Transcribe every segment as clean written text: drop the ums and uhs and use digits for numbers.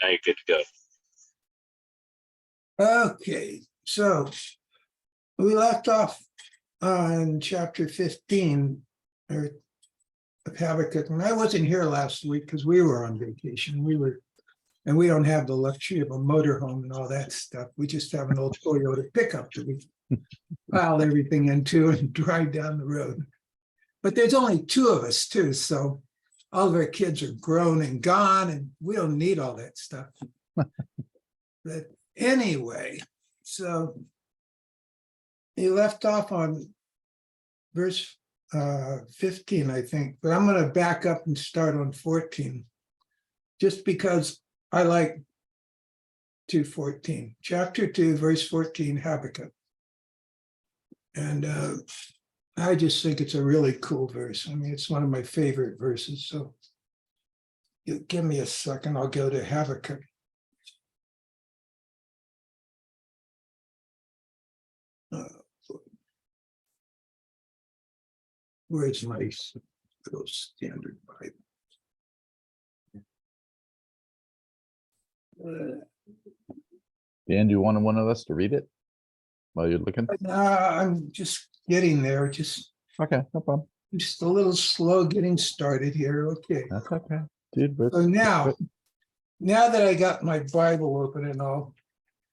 Now you're good to go. Okay, so we left off on chapter 15 of Habakkuk, and I wasn't here last week because we were on vacation. And we don't have the luxury of a motorhome and all that stuff. We just have an old Toyota pickup that we pile everything into and drive down the road. But there's only two of us too, so all of our kids are grown and gone, and we don't need all that stuff. But anyway, so he left off on verse 15, I think, but I'm going to back up and start on 14, just because I like 2:14, chapter 2, verse 14, Habakkuk. And I just think it's a really cool verse. I mean, it's one of my favorite verses. So you give me a second, I'll go to Habakkuk. Where's my little standard Bible? Dan, do you want one of us to read it while you're looking? I'm just getting there. Okay, no problem. Just a little slow getting started here. Okay. That's okay, dude. So now that I got my Bible open and all,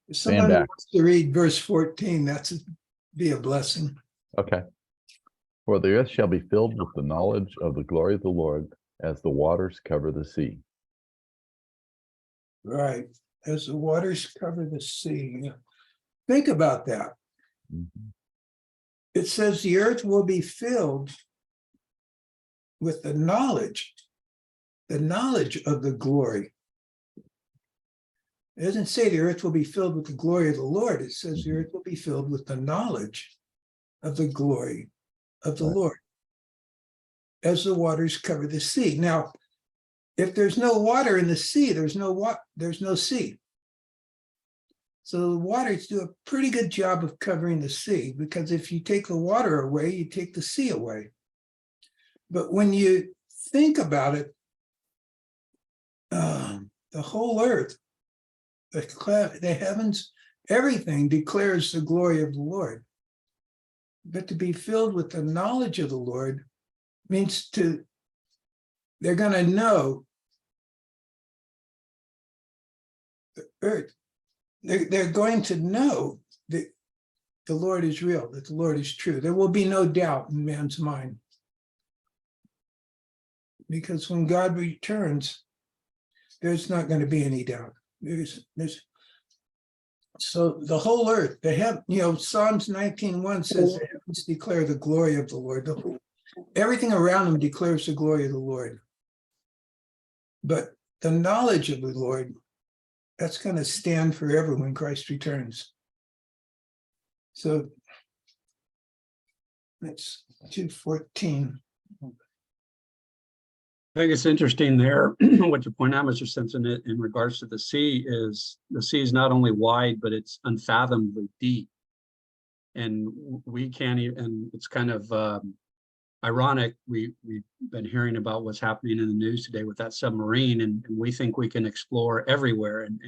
if someone wants to read verse 14, be a blessing. Okay. For the earth shall be filled with the knowledge of the glory of the Lord as the waters cover the sea. Right. As the waters cover the sea. Think about that. Mm-hmm. It says the earth will be filled with the knowledge of the glory. It doesn't say the earth will be filled with the glory of the Lord. It says the earth will be filled with the knowledge of the glory of the Lord as the waters cover the sea. Now, if there's no water in the sea, there's no sea. So the waters do a pretty good job of covering the sea, because if you take the water away, you take the sea away. But when you think about it, the whole earth, the heavens, everything declares the glory of the Lord. But to be filled with the knowledge of the Lord means they're going to know the earth. They're going to know that the Lord is real, that the Lord is true. There will be no doubt in man's mind. Because when God returns, there's not going to be any doubt. So the whole earth, Psalms 19:1 says the heavens declare the glory of the Lord. Everything around them declares the glory of the Lord. But the knowledge of the Lord, that's going to stand forever when Christ returns. So that's 2:14. I think it's interesting there, what you point out, Mr. Simpson, in regards to the sea is not only wide, but it's unfathomably deep. And we can't even, and it's kind of ironic. We've been hearing about what's happening in the news today with that submarine, and we think we can explore everywhere. And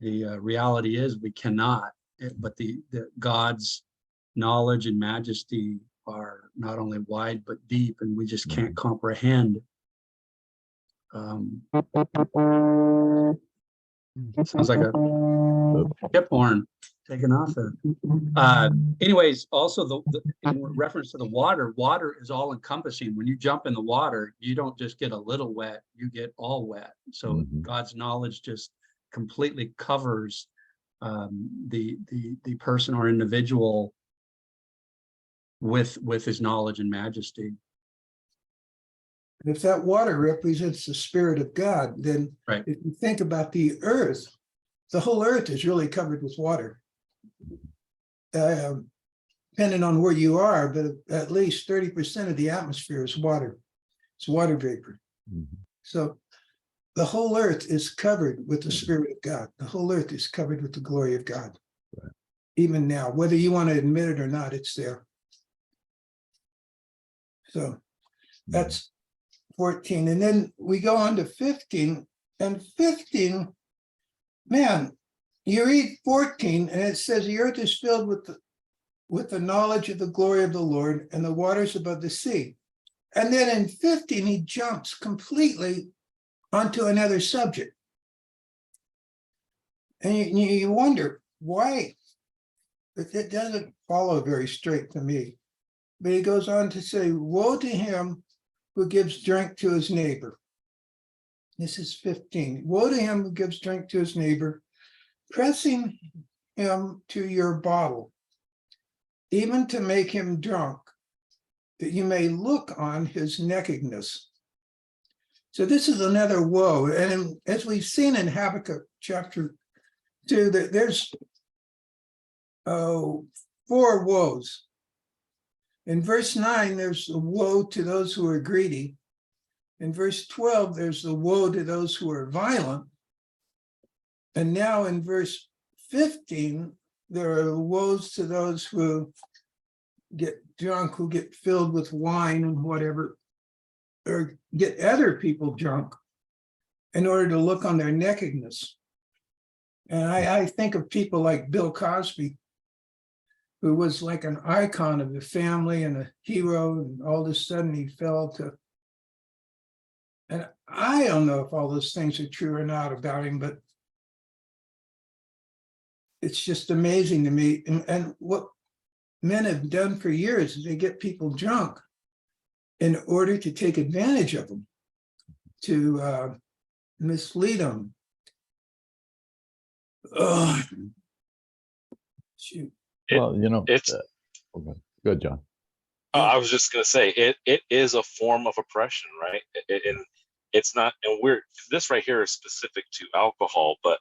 the reality is we cannot, but the God's knowledge and majesty are not only wide but deep, and we just can't comprehend. Sounds like a hip horn taken off there. Anyways, also in reference to the water is all encompassing. When you jump in the water, you don't just get a little wet, you get all wet. So God's knowledge just completely covers the person or individual with his knowledge and majesty. If that water represents the Spirit of God, then right. If you think about the earth, the whole earth is really covered with water. Depending on where you are, but at least 30% of the atmosphere is water. It's water vapor. So the whole earth is covered with the Spirit of God. The whole earth is covered with the glory of God. Right. Even now, whether you want to admit it or not, it's there. So that's 14. And then we go on to 15. And 15, man, you read 14 and it says the earth is filled with the knowledge of the glory of the Lord and the waters above the sea. And then in 15, he jumps completely onto another subject. And you wonder why. It doesn't follow very straight to me. But he goes on to say, woe to him who gives drink to his neighbor. This is 15. Woe to him who gives drink to his neighbor, pressing him to your bottle, even to make him drunk, that you may look on his nakedness. So this is another woe. And as we've seen in Habakkuk chapter 2, that there's 4 woes. In verse 9, there's the woe to those who are greedy. In verse 12, there's the woe to those who are violent. And now in verse 15, there are woes to those who get drunk, who get filled with wine and whatever, or get other people drunk in order to look on their nakedness. And I think of people like Bill Cosby, who was like an icon of the family and a hero, and all of a sudden he fell to, and I don't know if all those things are true or not about him, but it's just amazing to me. And what men have done for years is they get people drunk in order to take advantage of them, to mislead them. Oh, shoot. Well, It's okay. Good, John. I was just gonna say it is a form of oppression, right? And it's not, and this right here is specific to alcohol, but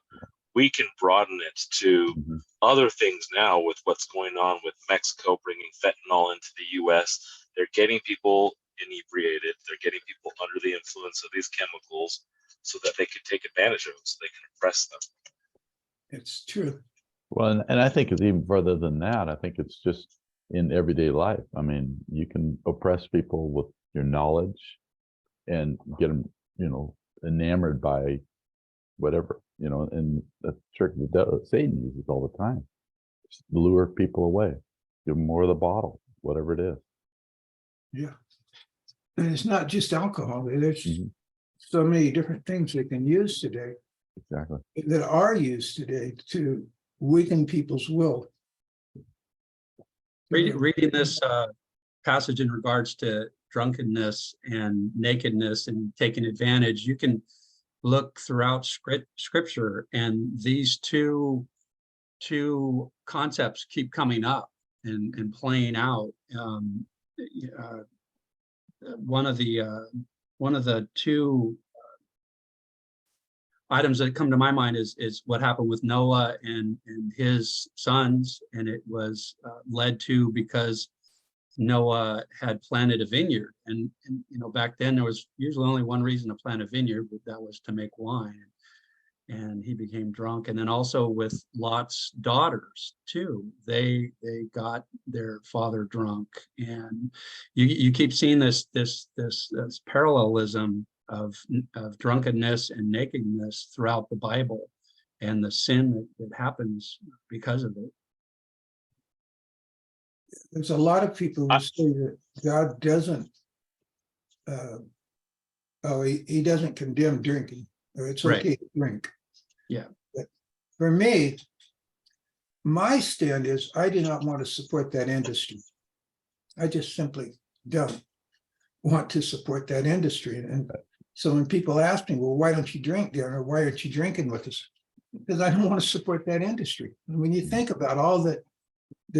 we can broaden it to other things now with what's going on with Mexico bringing fentanyl into the U.S. They're getting people inebriated. They're getting people under the influence of these chemicals so that they can take advantage of them, so they can oppress them. It's true. Well, and I think it's even further than that. I think it's just in everyday life. I mean, you can oppress people with your knowledge and get them, enamored by whatever, and the trick that Satan uses all the time. Just lure people away, give them more of the bottle, whatever it is. Yeah. And it's not just alcohol. There's so many different things they can use today. Exactly. That are used today to weaken people's will. Reading this passage in regards to drunkenness and nakedness and taking advantage, you can look throughout scripture, and these two concepts keep coming up and playing out. One of the two items that come to my mind is what happened with Noah and his sons, and it was led to because Noah had planted a vineyard, and back then there was usually only one reason to plant a vineyard, but that was to make wine, and he became drunk. And then also with Lot's daughters too, they got their father drunk, and you keep seeing this parallelism of drunkenness and nakedness throughout the Bible, and the sin that happens because of it. There's a lot of people who say that God doesn't, he doesn't condemn drinking, or it's okay to drink. Yeah. But for me, my stand is I do not want to support that industry. I just simply don't want to support that industry. And so when people ask me, well, why don't you drink, Darren, or why aren't you drinking with us? Because I don't want to support that industry. And when you think about all the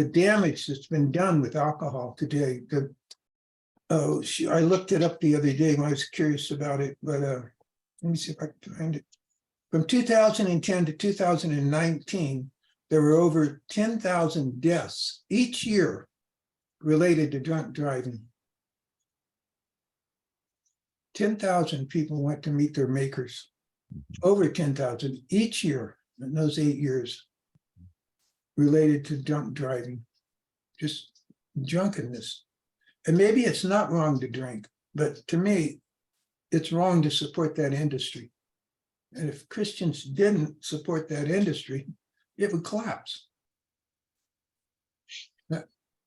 damage that's been done with alcohol today, I looked it up the other day when I was curious about it, but let me see if I can find it. From 2010 to 2019, there were over 10,000 deaths each year related to drunk driving. 10,000 people went to meet their makers, over 10,000 each year in those 8 years related to drunk driving, just drunkenness. And maybe it's not wrong to drink, but to me, it's wrong to support that industry. And if Christians didn't support that industry, it would collapse.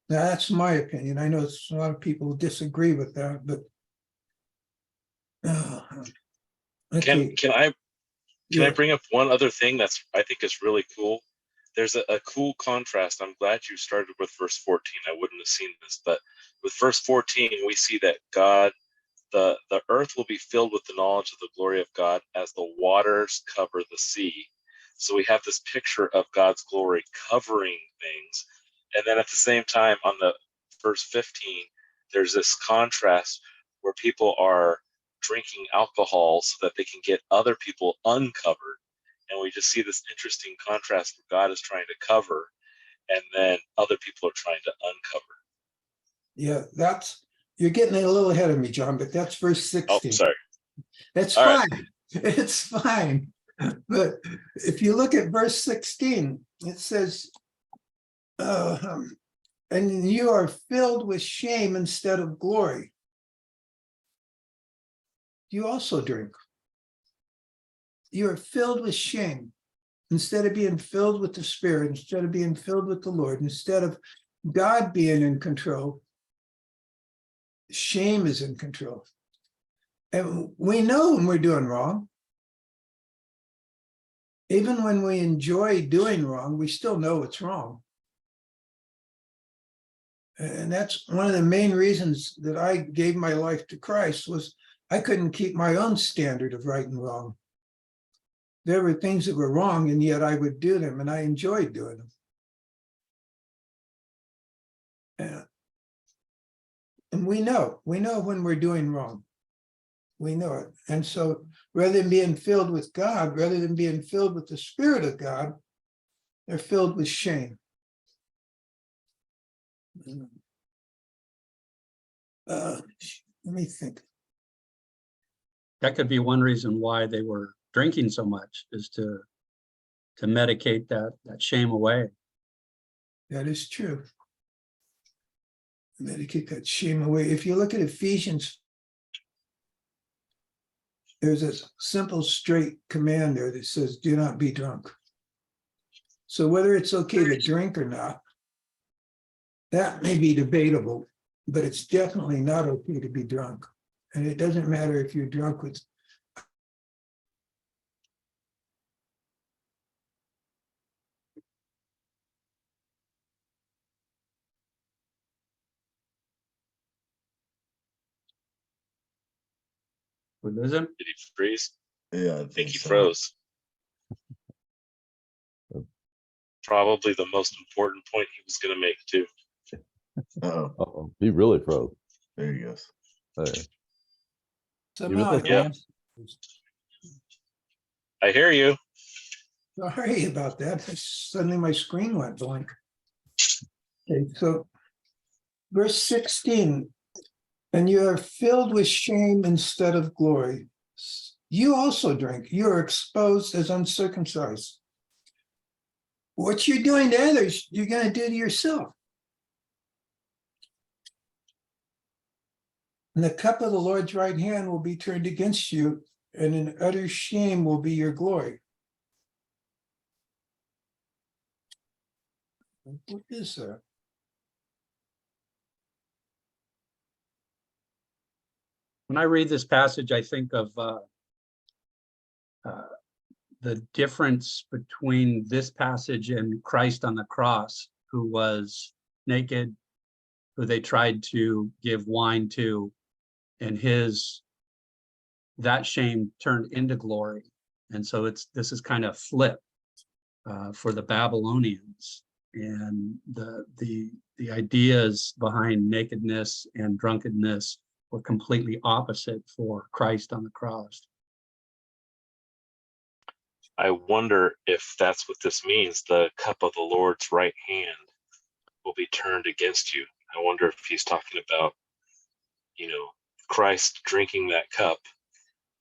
That's my opinion. I know a lot of people disagree with that, but okay. Can I bring up one other thing that's I think is really cool? There's a cool contrast. I'm glad you started with verse 14. I wouldn't have seen this, but with verse 14, we see that God, the earth will be filled with the knowledge of the glory of God as the waters cover the sea. So we have this picture of God's glory covering things. And then at the same time, on the verse 15, there's this contrast where people are drinking alcohol so that they can get other people uncovered. And we just see this interesting contrast where God is trying to cover and then other people are trying to uncover. Yeah, you're getting a little ahead of me, John, but that's verse 16. Oh, sorry. That's All fine. right. It's fine. But if you look at verse 16, it says, and you are filled with shame instead of glory. You also drink. You are filled with shame instead of being filled with the Spirit, instead of being filled with the Lord, instead of God being in control. Shame is in control. And we know when we're doing wrong. Even when we enjoy doing wrong, we still know it's wrong. And that's one of the main reasons that I gave my life to Christ was I couldn't keep my own standard of right and wrong. There were things that were wrong, and yet I would do them, and I enjoyed doing them. And we know when we're doing wrong. We know it. And so rather than being filled with God, rather than being filled with the Spirit of God, they're filled with shame. Let me think. That could be one reason why they were drinking so much, is to medicate that shame away. That is true. Medicate that shame away. If you look at Ephesians, there's a simple, straight command there that says, do not be drunk. So whether it's okay to drink or not, that may be debatable, but it's definitely not okay to be drunk. And it doesn't matter if you're drunk with We lose him? Did he freeze? Yeah, I think he froze. Probably the most important point he was going to make too. Oh, He really froze. there he goes. There. somehow. with us, Yeah. I hear you. Sorry about that. Suddenly my screen went blank. Okay, so verse 16, and you are filled with shame instead of glory. You also drink. You are exposed as uncircumcised. What you're doing to others, you're going to do to yourself. And the cup of the Lord's right hand will be turned against you, and in utter shame will be your glory. What is that? When I read this passage, I think of the difference between this passage and Christ on the cross, who was naked, who they tried to give wine to, and that shame turned into glory. And so this is kind of flip for the Babylonians, and the ideas behind nakedness and drunkenness were completely opposite for Christ on the cross. I wonder if that's what this means. The cup of the Lord's right hand will be turned against you. I wonder if he's talking about, Christ drinking that cup,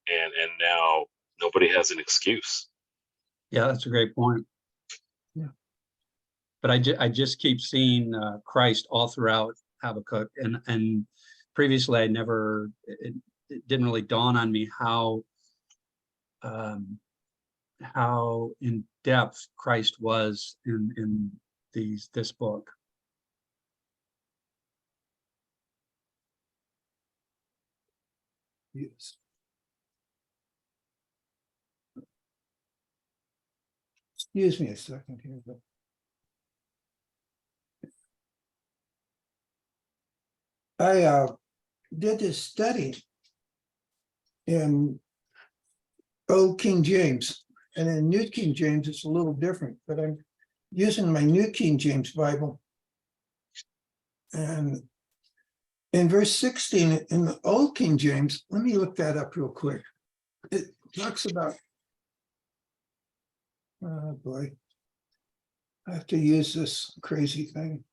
and now nobody has an excuse. Yeah, that's a great point. Yeah. But I just keep seeing Christ all throughout Habakkuk, and previously it didn't really dawn on me how how in depth Christ was in this book. Yes. Excuse me a second here, but I did this study in Old King James, and in New King James, it's a little different, but I'm using my New King James Bible. And in verse 16 in the Old King James, let me look that up real quick. It talks about, oh boy, I have to use this crazy thing.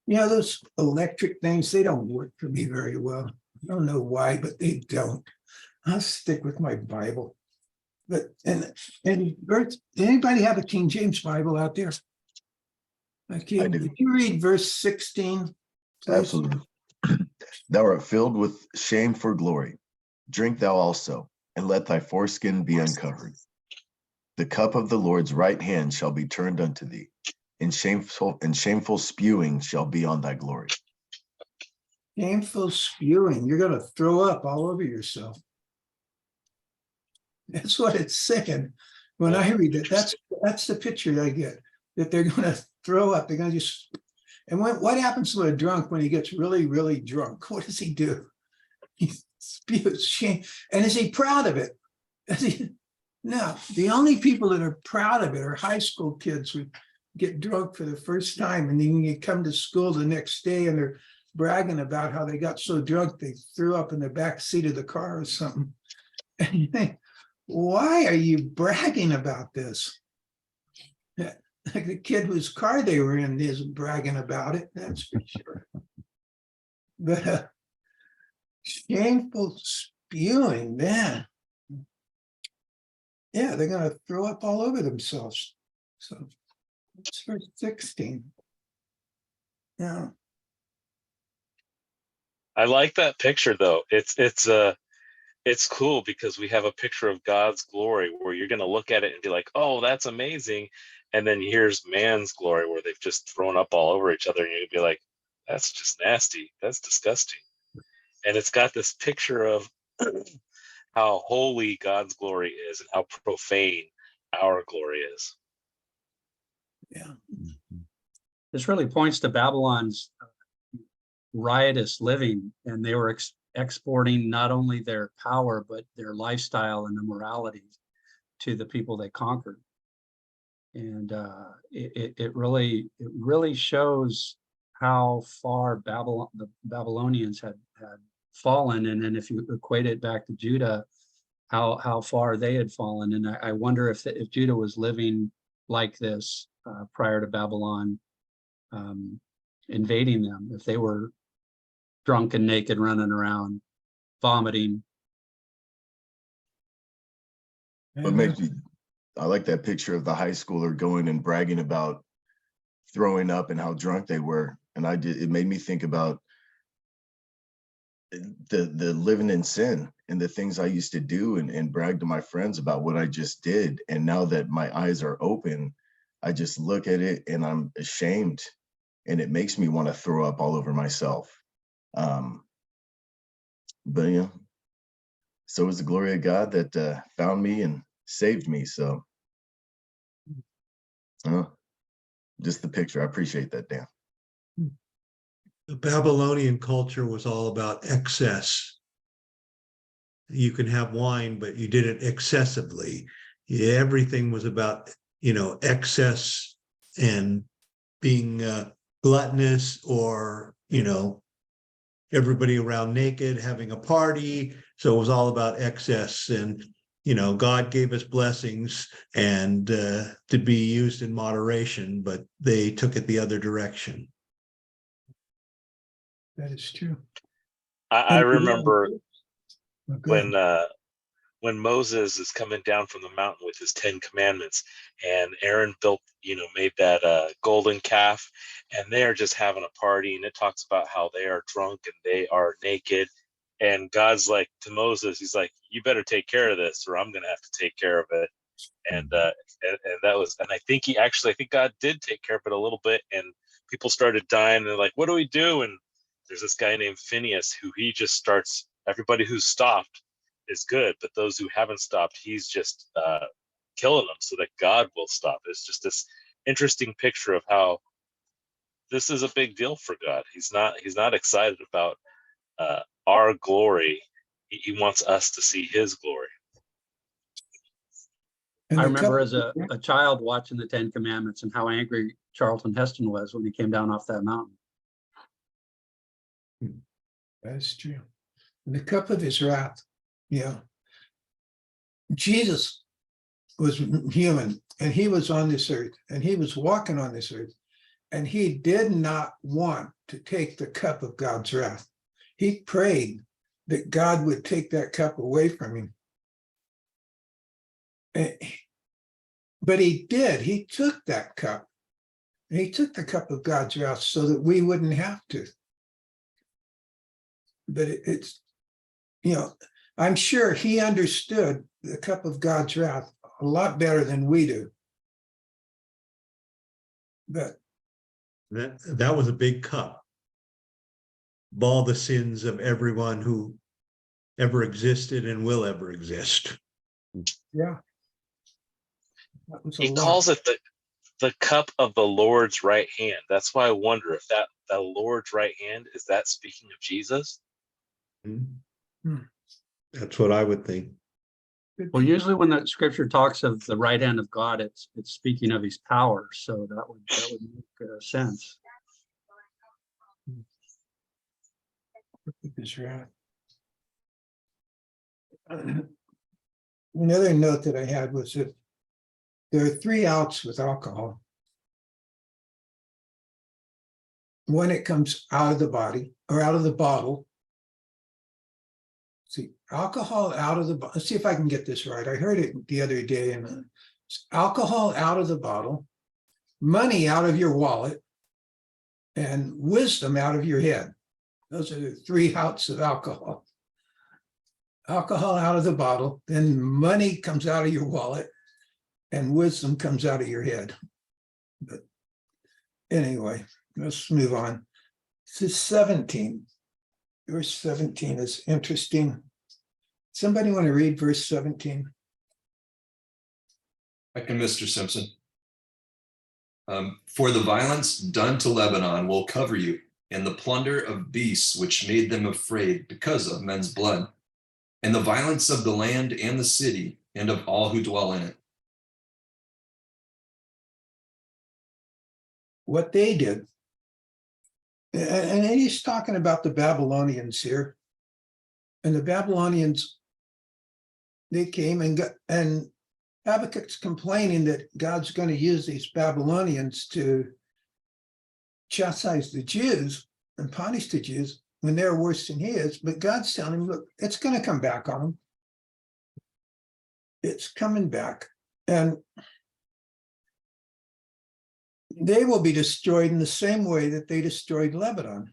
Yeah, those electric things, they don't work for me very well. I don't know why, but they don't. I'll stick with my Bible. But and anybody have a King James Bible out there? Okay, I do. if you read verse 16, please. Absolutely. Thou art filled with shame for glory. Drink thou also, and let thy foreskin be uncovered. The cup of the Lord's right hand shall be turned unto thee, and shameful spewing shall be on thy glory. Shameful spewing, you're gonna throw up all over yourself. That's what it's saying. When I read it, that's the picture I get, that they're gonna throw up. They're gonna just, and what happens to a drunk when he gets really, really drunk? What does he do? He spews shame. And is he proud of it? No, the only people that are proud of it are high school kids who get drunk for the first time, and then you come to school the next day and they're bragging about how they got so drunk they threw up in the back seat of the car or something. And you think, why are you bragging about this? Like the kid whose car they were in isn't bragging about it, that's for sure. But shameful spewing, man. Yeah, they're gonna throw up all over themselves. So it's verse 16. Yeah. I like that picture though. It's cool because we have a picture of God's glory where you're going to look at it and be like, oh, that's amazing. And then here's man's glory where they've just thrown up all over each other. And you'd be like, that's just nasty. That's disgusting. And it's got this picture of how holy God's glory is and how profane our glory is. Yeah. This really points to Babylon's riotous living, and they were exporting not only their power, but their lifestyle and immorality to the people they conquered. And it really shows how far the Babylonians had fallen. And then if you equate it back to Judah, how far they had fallen. And I wonder if Judah was living like this prior to Babylon invading them, if they were drunk and naked, running around, vomiting. What makes me, I like that picture of the high schooler going and bragging about throwing up and how drunk they were. And it made me think about the living in sin and the things I used to do and brag to my friends about what I just did. And now that my eyes are open, I just look at it and I'm ashamed, and it makes me want to throw up all over myself. But yeah, so is the glory of God that found me and saved me. So just the picture. I appreciate that, Dan. The Babylonian culture was all about excess. You can have wine, but you did it excessively. Everything was about, excess and being gluttonous, or, everybody around naked, having a party. So it was all about excess. And, God gave us blessings and to be used in moderation, but they took it the other direction. That is true. I remember when when Moses is coming down from the mountain with his 10 commandments, and Aaron built, made that golden calf, and they are just having a party, and it talks about how they are drunk and they are naked. And God's like to Moses, he's like, you better take care of this or I'm going to have to take care of it. And that was, and I think God did take care of it a little bit, and people started dying, and they're like, what do we do? And there's this guy named Phineas who he just starts, everybody who's stopped is good, but those who haven't stopped, he's just killing them so that God will stop. It's just this interesting picture of how this is a big deal for God. He's not excited about our glory. He wants us to see his glory. And I the remember cup- as a child watching the 10 Commandments and how angry Charlton Heston was when he came down off that mountain. That's true. And the cup of his wrath. Yeah. Jesus was human, and he was on this earth, and he was walking on this earth, and he did not want to take the cup of God's wrath. He prayed that God would take that cup away from him. But he did. He took that cup. He took the cup of God's wrath so that we wouldn't have to. But it's, I'm sure he understood the cup of God's wrath a lot better than we do. But That was a big cup. Of all the sins of everyone who ever existed and will ever exist. yeah. That was a He lot. calls it the cup of the Lord's right hand. That's why I wonder if that Lord's right hand, is that speaking of Jesus? That's what I would think. Well, usually when the scripture talks of the right hand of God, it's speaking of his power. So that would make sense. His wrath. Another note that I had was that there are 3 outs with alcohol. When it comes out of the body or out of the bottle. See, alcohol out of the bottle. Let's see if I can get this right. I heard it the other day, and alcohol out of the bottle, money out of your wallet, and wisdom out of your head. Those are the 3 outs of alcohol. Alcohol out of the bottle, then money comes out of your wallet, and wisdom comes out of your head. But anyway, let's move on. This is 17. Verse 17 is interesting. Somebody want to read verse 17? I can, Mr. Simpson. For the violence done to Lebanon will cover you, and the plunder of beasts which made them afraid because of men's blood, and the violence of the land and the city, and of all who dwell in it. What they did. And he's talking about the Babylonians here. And the Babylonians, they came and Habakkuk's complaining that God's going to use these Babylonians to chastise the Jews and punish the Jews when they're worse than he is. But God's telling him, look, it's going to come back on them. It's coming back. And they will be destroyed in the same way that they destroyed Lebanon.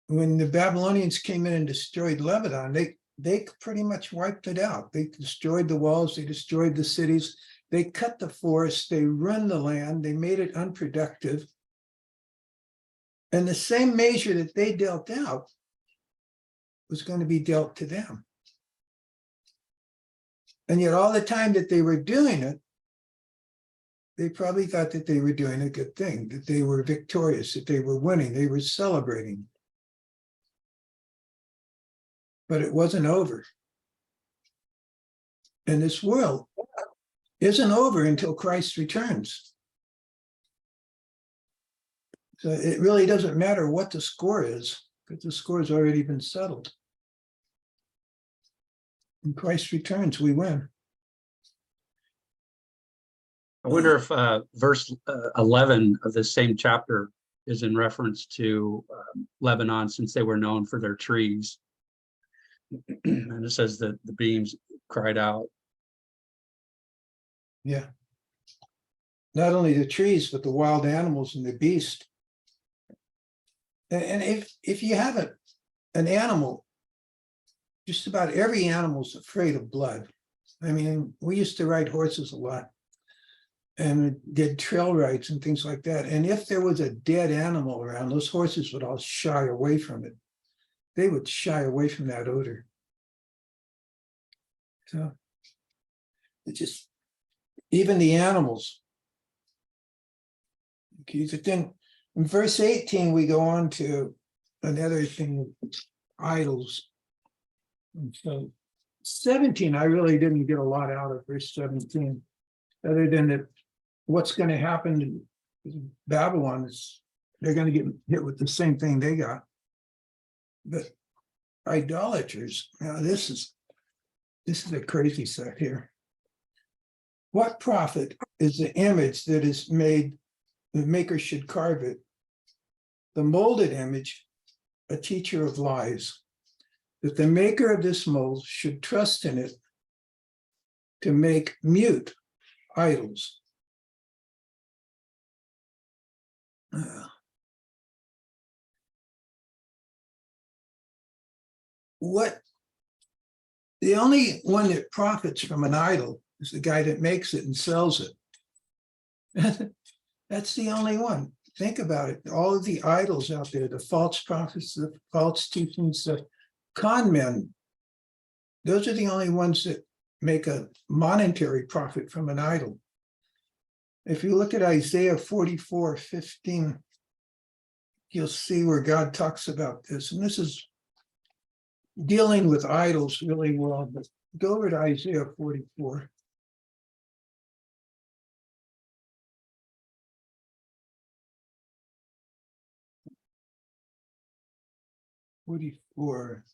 When the Babylonians came in and destroyed Lebanon, they pretty much wiped it out. They destroyed the walls, they destroyed the cities, they cut the forests, they ruined the land, they made it unproductive. And the same measure that they dealt out was going to be dealt to them. And yet all the time that they were doing it, they probably thought that they were doing a good thing, that they were victorious, that they were winning, they were celebrating. But it wasn't over. And this world isn't over until Christ returns. So it really doesn't matter what the score is, because the score has already been settled. When Christ returns, we win. I wonder if verse 11 of this same chapter is in reference to Lebanon, since they were known for their trees. And it says that the beams cried out. Yeah. Not only the trees, but the wild animals and the beast. And if you have an animal, just about every animal's afraid of blood. I mean, we used to ride horses a lot and did trail rides and things like that. And if there was a dead animal around, those horses would all shy away from it. They would shy away from that odor. So it just, even the animals. Okay, but then in verse 18, we go on to another thing, idols. And so 17, I really didn't get a lot out of verse 17, other than that what's going to happen in Babylon is they're going to get hit with the same thing they got. But idolaters, now this is a crazy set here. What profit is the image that is made, the maker should carve it? The molded image, a teacher of lies, that the maker of this mold should trust in it to make mute idols. The only one that profits from an idol is the guy that makes it and sells it. That's the only one. Think about it. All of the idols out there, the false prophets, the false teachings, the con men, those are the only ones that make a monetary profit from an idol. If you look at Isaiah 44:15, you'll see where God talks about this. And this is dealing with idols really well, but go over to Isaiah 44. 44.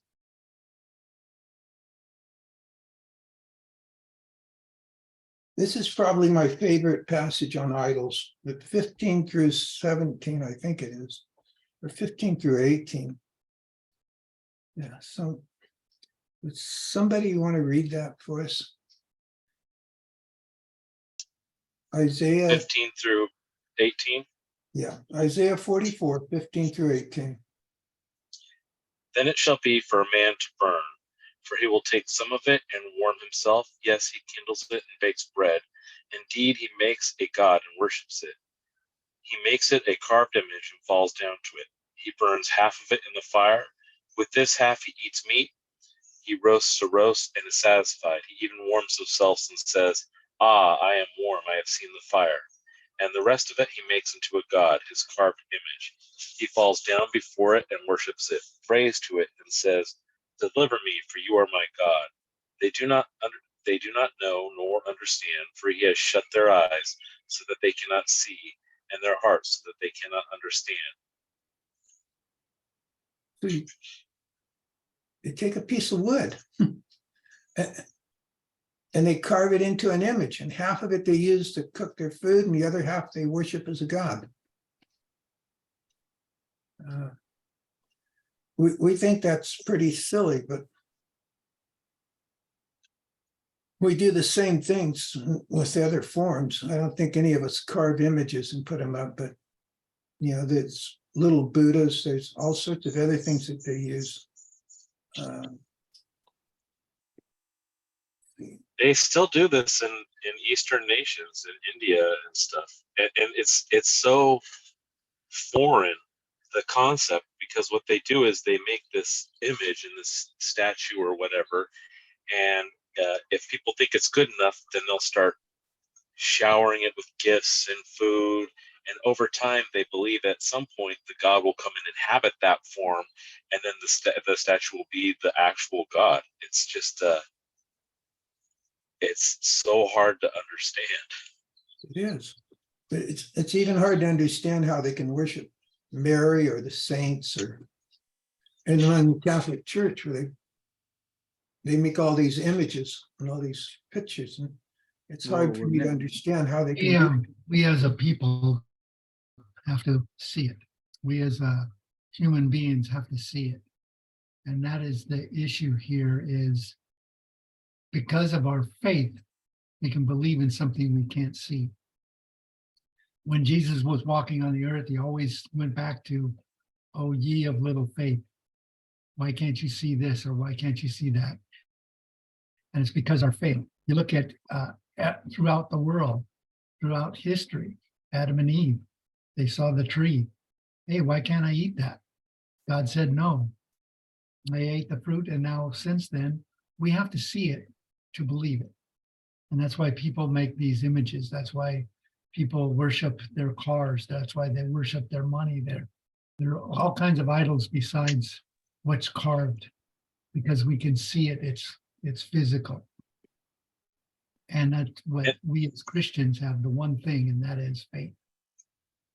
This is probably my favorite passage on idols, the 15 through 17, I think it is, or 15 through 18. Yeah, so would somebody want to read that for us? Isaiah 15 through 18. Yeah, Isaiah 44, 15 through 18. Then it shall be for a man to burn, for he will take some of it and warm himself. Yes, he kindles it and bakes bread. Indeed, he makes a god and worships it. He makes it a carved image and falls down to it. He burns half of it in the fire. With this half he eats meat. He roasts a roast and is satisfied. He even warms himself and says, "Ah, I am warm, I have seen the fire." And the rest of it he makes into a god, his carved image. He falls down before it and worships it, prays to it, and says, "Deliver me, for you are my God." They do not know nor understand, for he has shut their eyes so that they cannot see, and their hearts so that they cannot understand. So they take a piece of wood and they carve it into an image, and half of it they use to cook their food, and the other half they worship as a god. We think that's pretty silly, but we do the same things with the other forms. I don't think any of us carve images and put them up, but there's little Buddhas, there's all sorts of other things that they use. They still do this in Eastern nations, in India and stuff, and it's so foreign, the concept, because what they do is they make this image in this statue or whatever, and if people think it's good enough, then they'll start showering it with gifts and food, and over time they believe at some point the god will come and inhabit that form, and then the statue will be the actual god. It's just it's so hard to understand. It is. But it's even hard to understand how they can worship Mary or the saints, and in the Catholic Church where they make all these images and all these pictures, and it's hard for me to understand how they can. We as a people have to see it. We as human beings have to see it. And that is the issue here is because of our faith, we can believe in something we can't see. When Jesus was walking on the earth, he always went back to, "Oh, ye of little faith, why can't you see this or why can't you see that?" And it's because our faith. You look at throughout the world, throughout history, Adam and Eve, they saw the tree. Hey, why can't I eat that? God said no. They ate the fruit, and now since then, we have to see it to believe it. And that's why people make these images. That's why people worship their cars. That's why they worship their money. There are all kinds of idols besides what's carved, because we can see it. It's physical. And that's what we as Christians have, the one thing, and that is faith.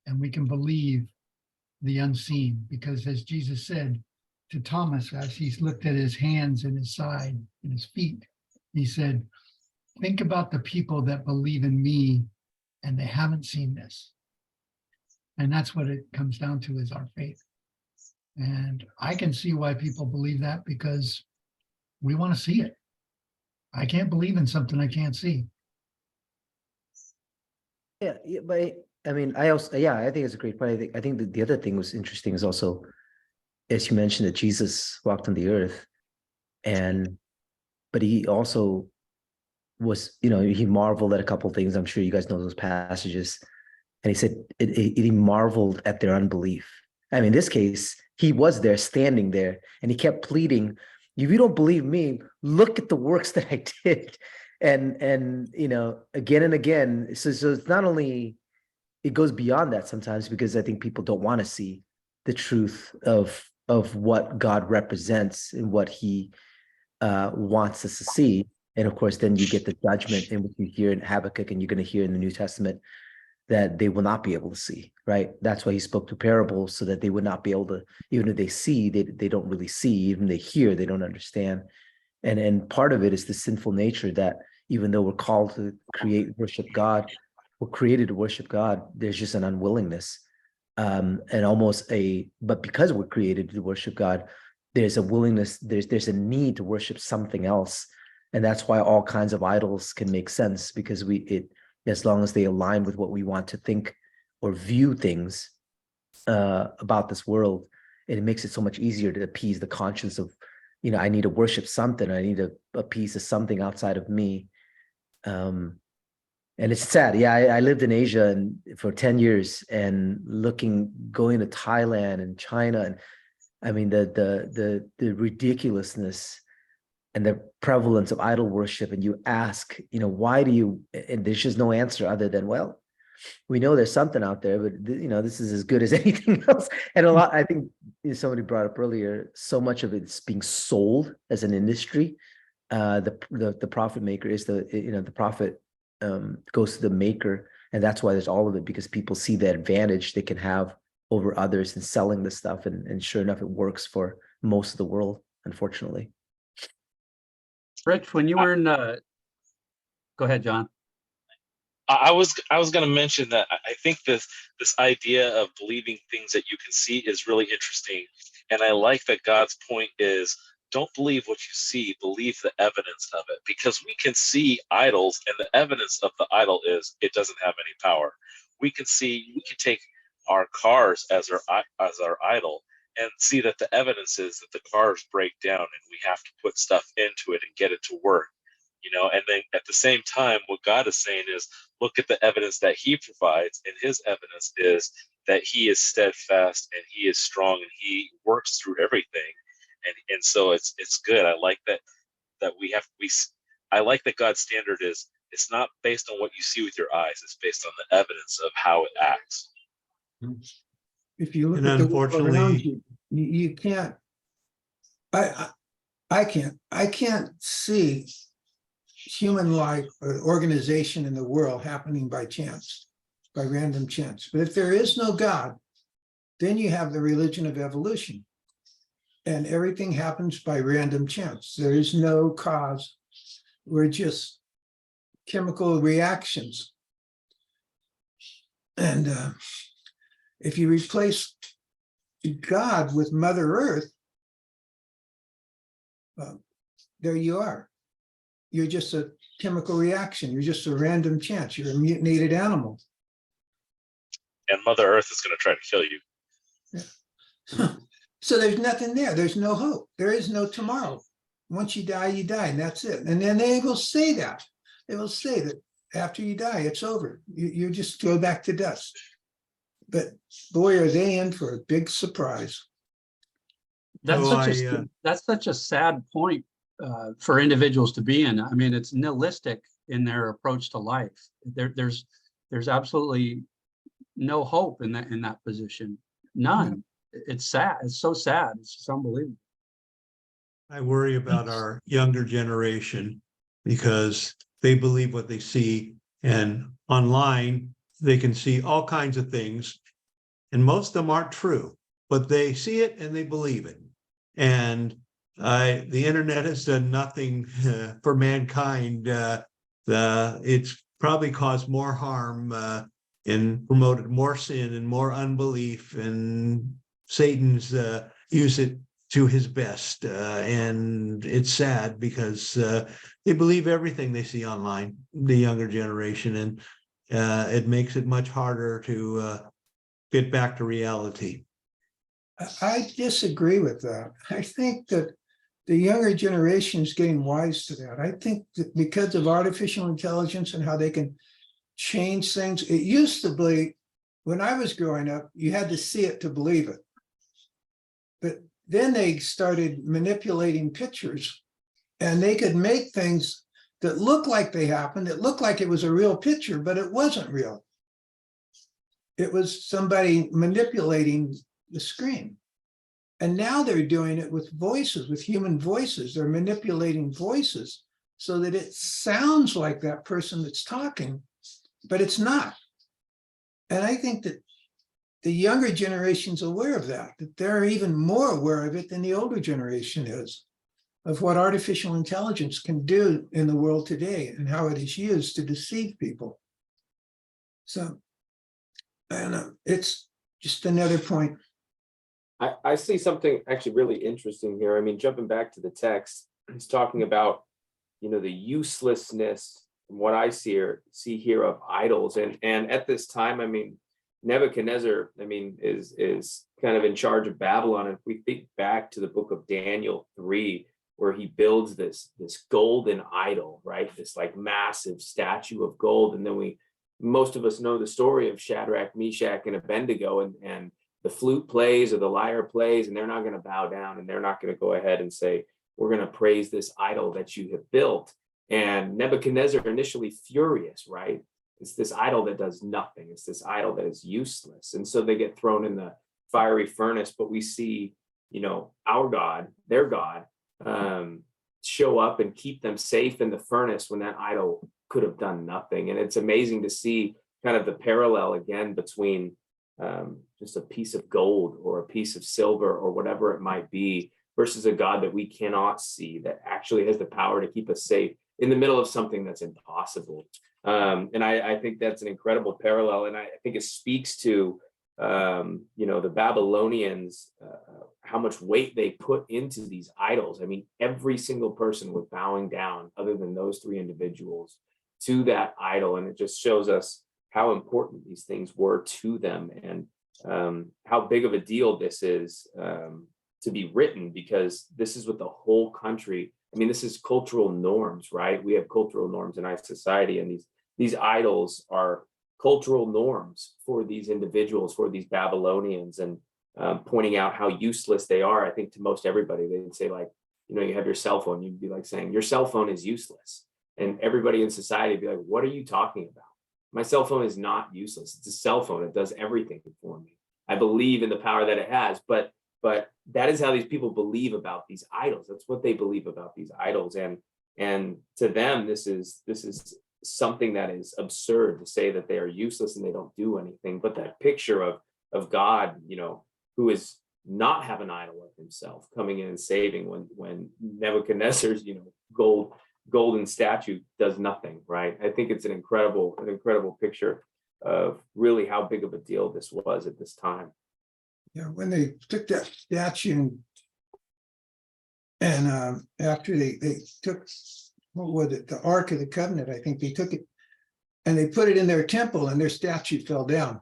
And we can believe the unseen, because as Jesus said to Thomas, as he's looked at his hands and his side and his feet, he said, think about the people that believe in me and they haven't seen this. And that's what it comes down to, is our faith. And I can see why people believe that, because we want to see it. I can't believe in something I can't see. Yeah, but I mean, I also, yeah, I think it's a great point. I think the other thing was interesting is also, as you mentioned, that Jesus walked on the earth, but he also was, he marveled at a couple of things. I'm sure you guys know those passages. And he said he marveled at their unbelief. I mean, in this case, he was there, standing there, and he kept pleading, if you don't believe me, look at the works that I did. And again and again. So it's not only, it goes beyond that sometimes, because I think people don't want to see the truth of what God represents and what he wants us to see. And of course, then you get the judgment in which you hear in Habakkuk, and you're going to hear in the New Testament, that they will not be able to see, right? That's why he spoke to parables, so that they would not be able to, even if they see, they don't really see, even if they hear, they don't understand. And part of it is the sinful nature, that even though we're called to worship God, we're created to worship God, there's just an unwillingness, and but because we're created to worship God, there's a willingness, there's a need to worship something else. And that's why all kinds of idols can make sense, because as long as they align with what we want to think or view things about this world, it makes it so much easier to appease the conscience of, I need to worship something. I need a piece of something outside of me. And it's sad. Yeah, I lived in Asia for 10 years, and going to Thailand and China, and I mean the ridiculousness and the prevalence of idol worship. And you ask, why do you? And there's just no answer other than, well, we know there's something out there, but this is as good as anything else. And I think somebody brought up earlier, so much of it's being sold as an industry. The profit maker is the profit goes to the maker, and that's why there's all of it, because people see the advantage they can have over others in selling this stuff, and sure enough, it works for most of the world, unfortunately. Rich, when you were in, go ahead, John. I was going to mention that I think this idea of believing things that you can see is really interesting, and I like that God's point is, don't believe what you see, believe the evidence of it, because we can see idols, and the evidence of the idol is it doesn't have any power. We can take our cars as our idol, and see that the evidence is that the cars break down, and we have to put stuff into it and get it to work. And then at the same time, what God is saying is, look at the evidence that he provides, and his evidence is that he is steadfast and he is strong and he works through everything. And so it's good. I like that I like that God's standard is, it's not based on what you see with your eyes, it's based on the evidence of how it acts. If you look And at the world unfortunately- around you, you can't, I can't see human life or organization in the world happening by chance, by random chance. But if there is no God, then you have the religion of evolution, and everything happens by random chance. There is no cause. We're just chemical reactions. And if you replace God with Mother Earth, there you are. You're just a chemical reaction. You're just a random chance. You're a mutated animal. And Mother Earth is going to try to kill you. Yeah. So there's nothing there. There's no hope. There is no tomorrow. Once you die, and that's it. And then they will say that. They will say that after you die, it's over. You just go back to dust. But boy, are they in for a big surprise. That's So that's such a sad point for individuals to be in. I mean, it's nihilistic in their approach to life. There's absolutely no hope in that position. None. It's sad. It's so sad. It's just unbelievable. I worry about our younger generation because they believe what they see, and online they can see all kinds of things, and most of them aren't true, but they see it and they believe it. And the internet has done nothing for mankind. It's probably caused more harm and promoted more sin and more unbelief, and Satan's used it to his best. And it's sad because they believe everything they see online, the younger generation, and it makes it much harder to get back to reality. I disagree with that. I think that the younger generation is getting wise to that. I think that because of artificial intelligence and how they can change things, it used to be, when I was growing up, you had to see it to believe it. But then they started manipulating pictures, and they could make things that look like they happened. It looked like it was a real picture, but it wasn't real. It was somebody manipulating the screen. And now they're doing it with voices, with human voices. They're manipulating voices so that it sounds like that person that's talking, but it's not. And I think that the younger generation's aware of that they're even more aware of it than the older generation is, of what artificial intelligence can do in the world today and how it is used to deceive people. So, I don't know, it's just another point. I see something actually really interesting here. I mean, jumping back to the text, he's talking about, the uselessness, from what I see here of idols. And at this time, I mean, Nebuchadnezzar, is kind of in charge of Babylon. And if we think back to the book of Daniel 3, where he builds this golden idol, right? This like massive statue of gold. And then most of us know the story of Shadrach, Meshach, and Abednego, and the flute plays or the lyre plays, and they're not going to bow down, and they're not going to go ahead and say, we're going to praise this idol that you have built. And Nebuchadnezzar initially furious, right? It's this idol that does nothing. It's this idol that is useless. And so they get thrown in the fiery furnace, but we see, our God, their God, show up and keep them safe in the furnace when that idol could have done nothing. And it's amazing to see kind of the parallel again between just a piece of gold or a piece of silver or whatever it might be versus a God that we cannot see, that actually has the power to keep us safe in the middle of something that's impossible. And I think that's an incredible parallel. And I think it speaks to, the Babylonians, how much weight they put into these idols. I mean, every single person was bowing down, other than those three individuals, to that idol. And it just shows us how important these things were to them, and how big of a deal this is to be written, because this is what the whole country, this is cultural norms, right? We have cultural norms in our society, and these idols are cultural norms for these individuals, for these Babylonians, and pointing out how useless they are. I think to most everybody, they'd say, like, you have your cell phone, you'd be like saying, your cell phone is useless. And everybody in society would be like, what are you talking about? My cell phone is not useless. It's a cell phone. It does everything for me. I believe in the power that it has, but that is how these people believe about these idols. That's what they believe about these idols. And to them, this is something that is absurd, to say that they are useless and they don't do anything. But that picture of God, who is not have an idol of himself, coming in and saving when Nebuchadnezzar's, golden statue does nothing, right? I think it's an incredible picture of really how big of a deal this was at this time. Yeah, when they took that statue And after they took, what was it, the Ark of the Covenant, I think they took it and they put it in their temple and their statue fell down.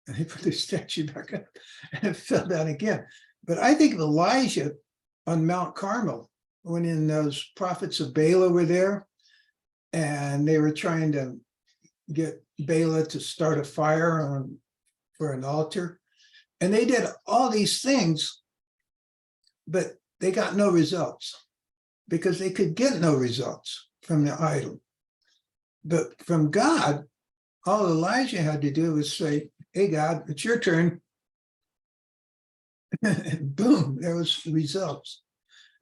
And they put their statue back up and it fell down again. But I think of Elijah on Mount Carmel, when those prophets of Baalah were there and they were trying to get Baalah to start a fire for an altar. And they did all these things, but they got no results because they could get no results from the idol. But from God, all Elijah had to do was say, hey, God, it's your turn. And boom, there was results.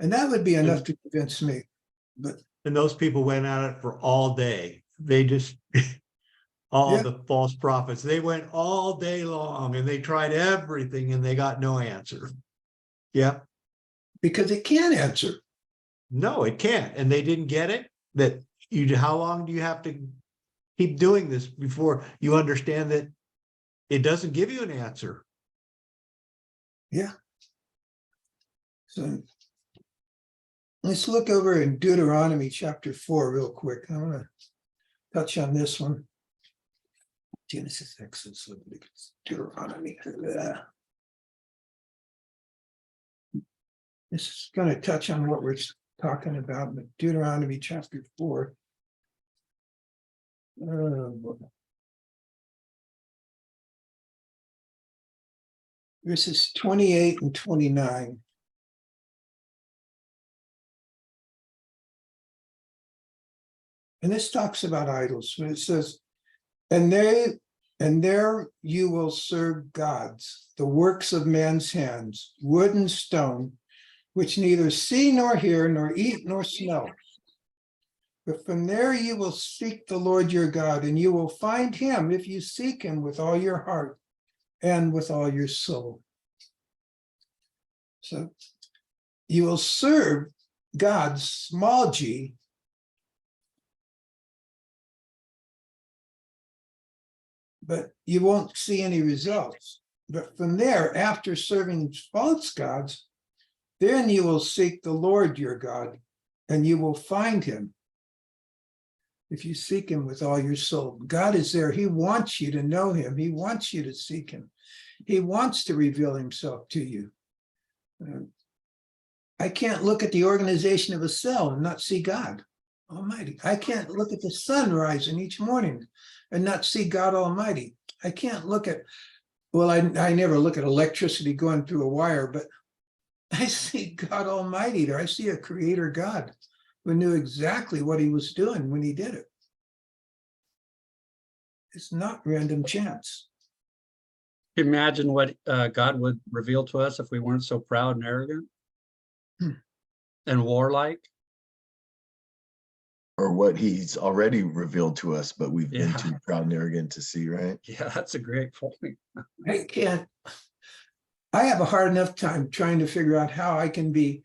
And that would be enough to convince me. But And those people went at it for all day. They just, all Yeah. the false prophets, they went all day long and they tried everything and they got no answer. Yeah. because it can't answer. No, it can't. And they didn't get it. That how long do you have to keep doing this before you understand that it doesn't give you an answer? Yeah. So let's look over in Deuteronomy chapter 4 real quick. I want to touch on this one. Genesis, Exodus, Leviticus, Deuteronomy. This is going to touch on what we're talking about, but Deuteronomy chapter 4. Verses 28 and 29. And this talks about idols. When it says, and there you will serve gods, the works of man's hands, wood and stone, which neither see nor hear, nor eat nor smell. But from there you will seek the Lord your God, and you will find him if you seek him with all your heart and with all your soul. So you will serve God, small g, but you won't see any results. But from there, after serving false gods, then you will seek the Lord your God, and you will find him if you seek him with all your soul. God is there. He wants you to know him. He wants you to seek him. He wants to reveal himself to you. I can't look at the organization of a cell and not see God Almighty. I can't look at the sun rising each morning and not see God Almighty. I can't look at, well, I never look at electricity going through a wire, but I see God Almighty there. I see a creator God who knew exactly what he was doing when he did it. It's not random chance. Imagine what God would reveal to us if we weren't so proud and arrogant and warlike. Or what he's already revealed to us, but we've been Yeah. too proud and arrogant to see, right? Yeah, that's a great point. I have a hard enough time trying to figure out how I can be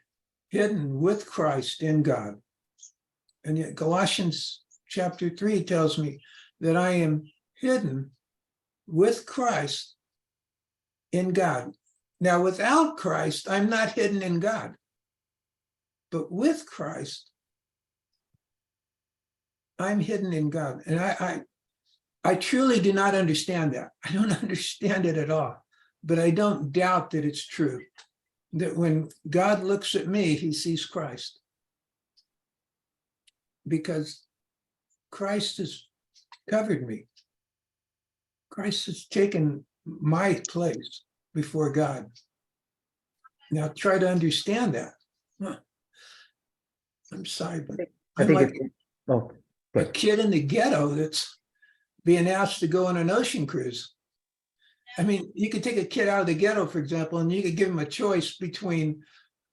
hidden with Christ in God. And yet Galatians chapter 3 tells me that I am hidden with Christ in God. Now, without Christ, I'm not hidden in God. But with Christ, I'm hidden in God. And I truly do not understand that. I don't understand it at all. But I don't doubt that it's true. That when God looks at me, he sees Christ. Because Christ has covered me. Christ has taken my place before God. Now try to understand that. I'm sorry, but I I'm think like oh, a kid in the ghetto that's being asked to go on an ocean cruise. I mean, you could take a kid out of the ghetto, for example, and you could give him a choice between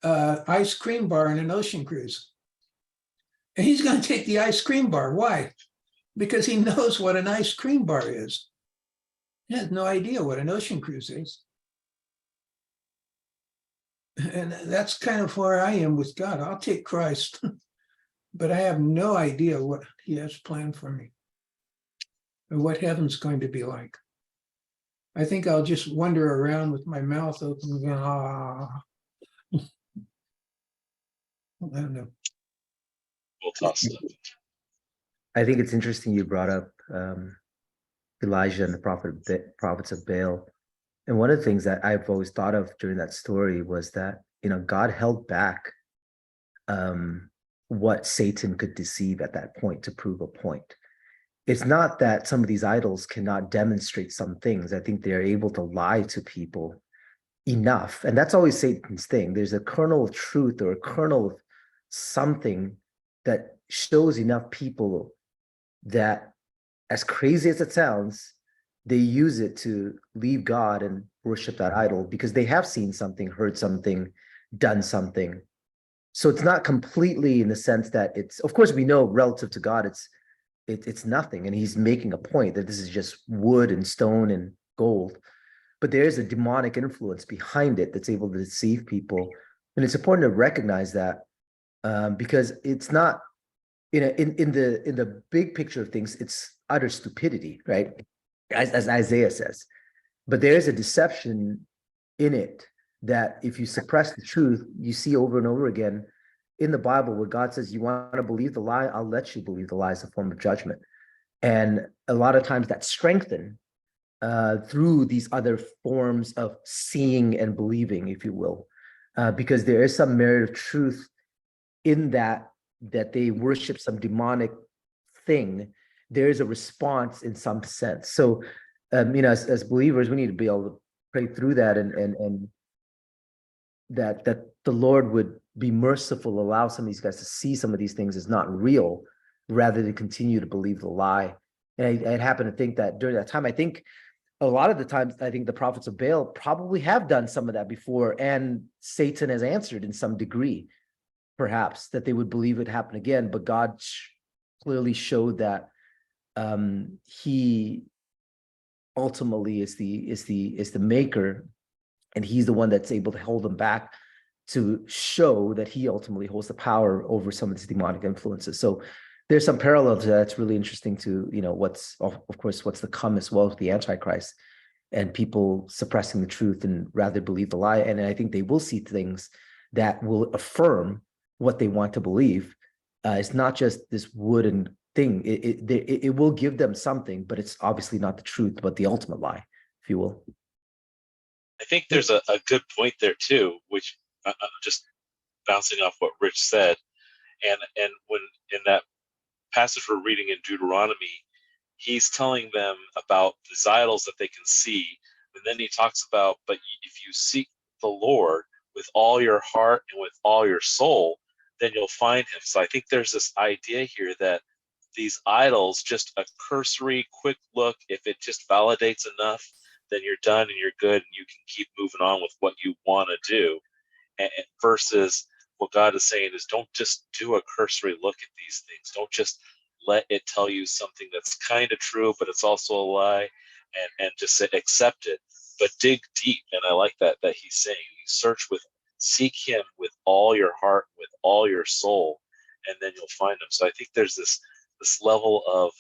ice cream bar and an ocean cruise. And he's going to take the ice cream bar. Why? Because he knows what an ice cream bar is. He has no idea what an ocean cruise is. And that's kind of where I am with God. I'll take Christ, but I have no idea what he has planned for me or what heaven's going to be like. I think I'll just wander around with my mouth open and go, ah. I don't know. We'll toss it. I think it's interesting you brought up Elijah and the prophets of Baal. And one of the things that I've always thought of during that story was that, God held back what Satan could deceive at that point to prove a point. It's not that some of these idols cannot demonstrate some things. I think they're able to lie to people enough. And that's always Satan's thing. There's a kernel of truth or a kernel of something that shows enough people that, as crazy as it sounds, they use it to leave God and worship that idol because they have seen something, heard something, done something. So it's not completely in the sense that it's, of course, we know relative to God, it's nothing. And he's making a point that this is just wood and stone and gold. But there is a demonic influence behind it that's able to deceive people. And it's important to recognize that because it's not, in the big picture of things, it's utter stupidity, right? As Isaiah says. But there is a deception in it that if you suppress the truth, you see over and over again in the Bible where God says, you want to believe the lie, I'll let you believe the lie as a form of judgment. And a lot of times that's strengthened through these other forms of seeing and believing, if you will, because there is some merit of truth in that they worship some demonic thing. There is a response in some sense. So, as believers, we need to be able to pray through that and that the Lord would be merciful, allow some of these guys to see some of these things as not real, rather than continue to believe the lie. And I happen to think that during that time, I think a lot of the times, I think the prophets of Baal probably have done some of that before, and Satan has answered in some degree, perhaps, that they would believe it happen again. But God clearly showed that he ultimately is the maker, and he's the one that's able to hold them back to show that he ultimately holds the power over some of these demonic influences. So there's some parallel to that. It's really interesting to, what's to come as well with the Antichrist and people suppressing the truth and rather believe the lie. And I think they will see things that will affirm what they want to believe. It's not just this wooden thing. It will give them something, but it's obviously not the truth, but the ultimate lie, if you will. I think there's a good point there too, which just bouncing off what Rich said, and when in that passage we're reading in Deuteronomy, he's telling them about these idols that they can see, and then he talks about, but if you seek the Lord with all your heart and with all your soul, then you'll find him. So I think there's this idea here that these idols, just a cursory quick look, if it just validates enough, then you're done and you're good and you can keep moving on with what you want to do. And versus what God is saying is, don't just do a cursory look at these things. Don't just let it tell you something that's kind of true, but it's also a lie, and just say, accept it. But dig deep. And I like that he's saying, you seek him with all your heart, with all your soul, and then you'll find him. So I think there's this level of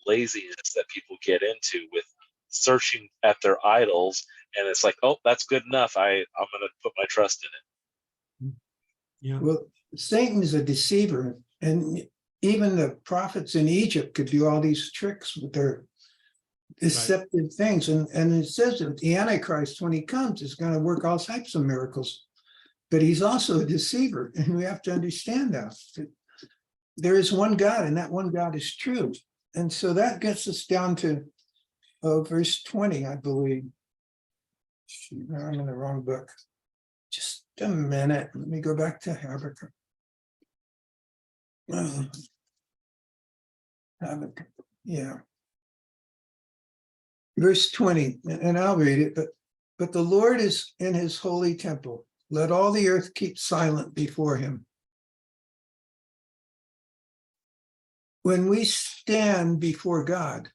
laziness that people get into with searching at their idols, and it's like, oh, that's good enough. I'm going to put my trust in it. Yeah. Well, Satan is a deceiver, and even the prophets in Egypt could do all these tricks with their deceptive things. And it says that the Antichrist, when he comes, is going to work all types of miracles. But he's also a deceiver, and we have to understand that. There is one God, and that one God is true. And so that gets us down to verse 20, I believe. Shoot, no, I'm in the wrong book. Just a minute. Let me go back to Habakkuk. Habakkuk, yeah. Verse 20, and I'll read it, but the Lord is in his holy temple. Let all the earth keep silent before him. When we stand before God,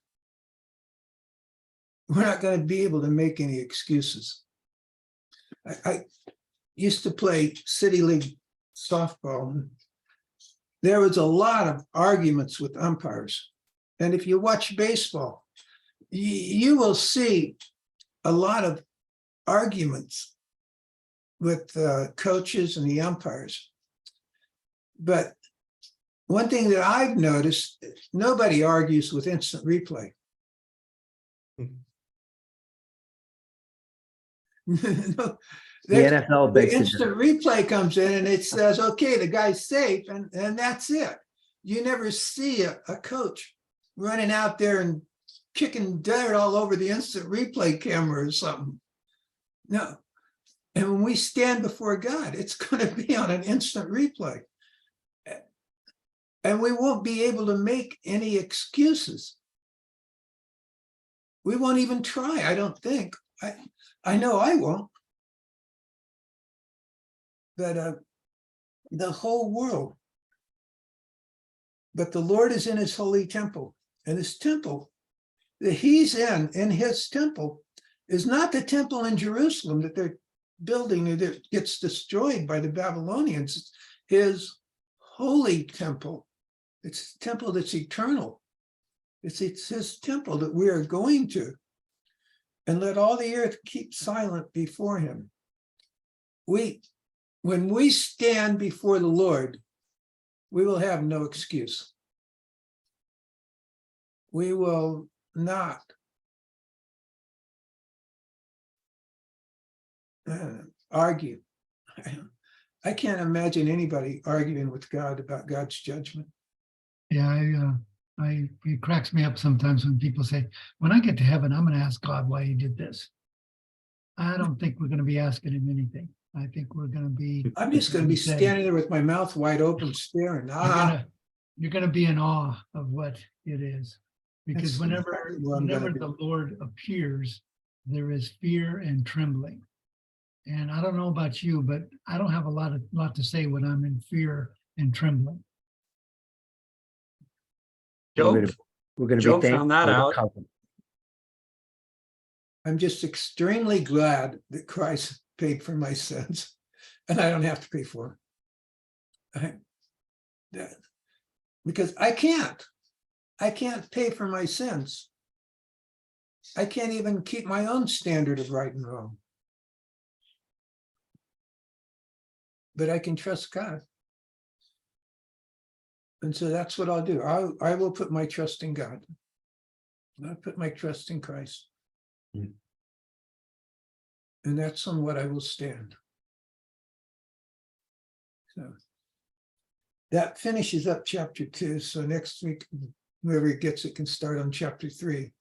we're not going to be able to make any excuses. I used to play City League softball. There was a lot of arguments with umpires. And if you watch baseball, you will see a lot of arguments with coaches and the umpires. But one thing that I've noticed, nobody argues with instant replay. No, The NFL the begs to instant replay comes in and it says, okay, the guy's safe, and that's it. You never see a coach running out there and kicking dirt all over the instant replay camera or something. No. And when we stand before God, it's going to be on an instant replay. And we won't be able to make any excuses. We won't even try, I don't think. I know I won't. But the whole world. But the Lord is in his holy temple, and his temple that he's in his temple is not the temple in Jerusalem that they're building that gets destroyed by the Babylonians. It's his holy temple. It's a temple that's eternal. It's his temple that we are going to. And let all the earth keep silent before him. When we stand before the Lord, we will have no excuse. We will not argue. I can't imagine anybody arguing with God about God's judgment. Yeah, it cracks me up sometimes when people say, when I get to heaven, I'm going to ask God why he did this. I don't think we're going to be asking him anything. I think we're going to be. I'm just going to be standing there with my mouth wide open, staring. You're going to be in awe of what it is. Because That's whenever exactly where I'm gonna be. the Lord appears, there is fear and trembling. And I don't know about you, but I don't have a lot to say when I'm in fear and trembling. Job, We're going to Job be found thankful that for the out. covenant. I'm just extremely glad that Christ paid for my sins, and I don't have to pay for them. Because I can't pay for my sins. I can't even keep my own standard of right and wrong. But I can trust God. And so that's what I'll do. I will put my trust in God. I'll put my trust in Christ. Mm. And that's on what I will stand. So that finishes up chapter 2. So next week, whoever gets it can start on chapter 3.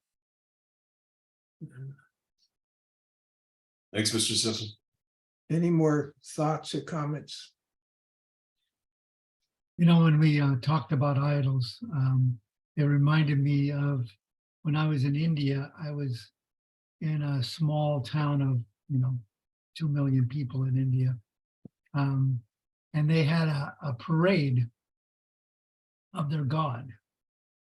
Thanks, Mr. Simpson. Any more thoughts or comments? You know, when we talked about idols, it reminded me of when I was in India. I was in a small town of, 2 million people in India. And they had a parade of their god.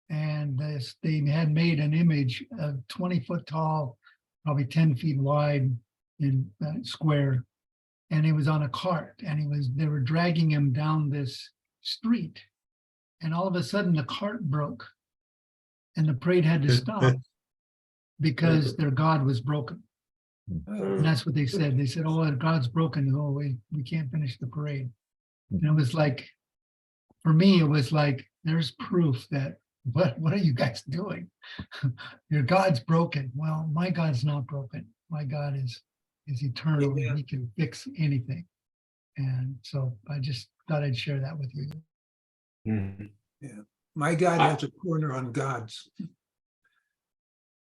And they had made an image of 20 foot tall, probably 10 feet wide in square. And he was on a cart, and they were dragging him down this street. And all of a sudden the cart broke and the parade had to stop because their god was broken. And that's what they said. They said, oh, God's broken. Oh, we can't finish the parade. And it was like, for me, it was like, there's proof that, what are you guys doing? Your God's broken. Well, my God's not broken. My God is eternal. Amen. And he can fix anything. And so I just thought I'd share that with you. Mm-hmm. Yeah. My God has a corner on God's.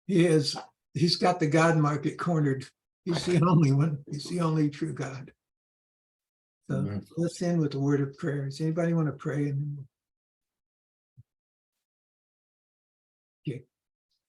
He's got the God market cornered. He's the only one. He's the only true God. So let's end with a word of prayer. Does anybody want to pray? And